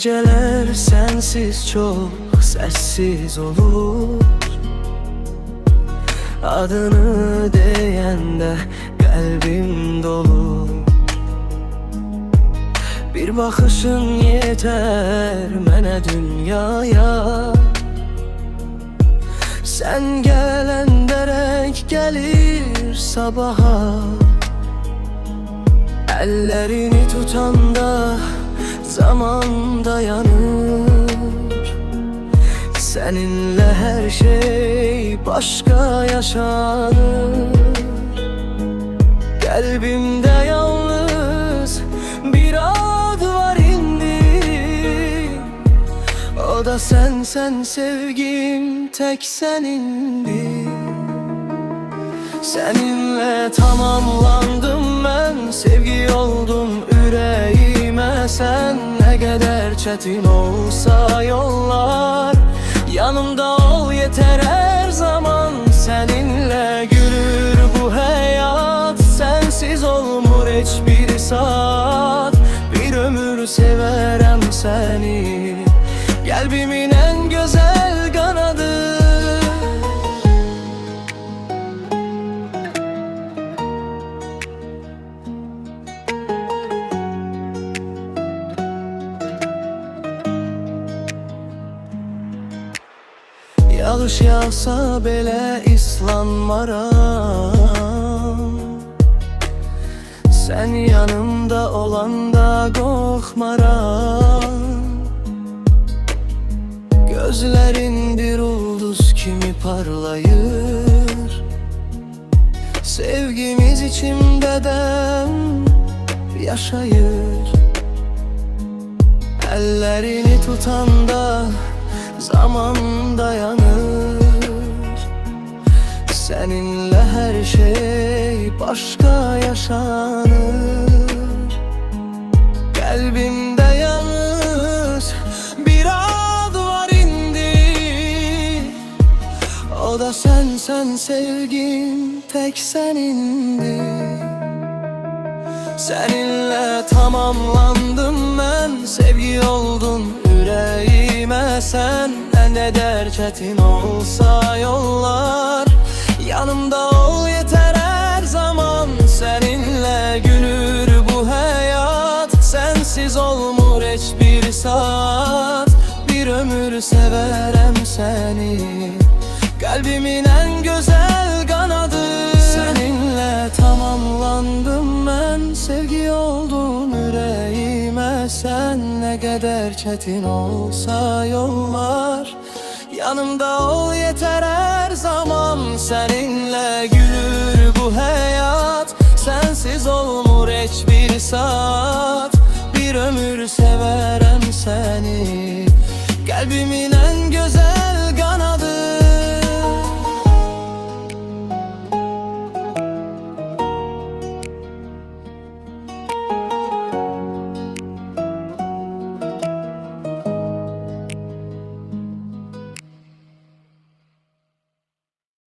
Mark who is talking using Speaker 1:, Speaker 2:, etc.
Speaker 1: geceler sensiz çok sessiz olur. Adını deyəndə qəlbim dolu. Bir baxışın yetər mənə dünyaya. Sən gələndə rəng gəlir sabaha. Əllərini tutanda zaman dayanır. Seninle her şey başka yaşanır. Kalbimde yalnız bir ad var indi. O da sen sevgim, tek senindi. Seninle tamamlandım ben, sevgi oldum yüreğime sen. Ne kadar çetin olsa yollar, yanımda ol yeter her zaman. Seninle gülür bu hayat, sensiz olmur hiçbir saat. Bir ömür severem seni, kalbimin en güzel kanadı. Yağış yağsa belə islanmaram. Sen yanımda olanda qorxmaram. Gözlerin bir ulduz kimi parlayır. Sevgimiz içimde dem yaşayır. Ellerini tutanda zaman dayanır. Seninle her şey başka yaşanır. Kalbimde yalnız bir ad var indi. O da sen sevgim, tek senindi. Seninle tamamlandım ben, sevgi oldun yüreğime sen. Ne der çetin olsa yollar, yanımda ol yeter her zaman. Seninle gülür bu hayat, sensiz olmur hiçbir saat. Bir ömür severem seni, kalbimin en güzel kanadı. Seninle tamamlandım ben, sevgi oldun yüreğime sen. Ne kadar çetin olsa yollar, yanımda ol yeter her zaman. Seninle gülür bu hayat, sensiz olmur hiçbir saat. Bir ömür severem seni, kalbimin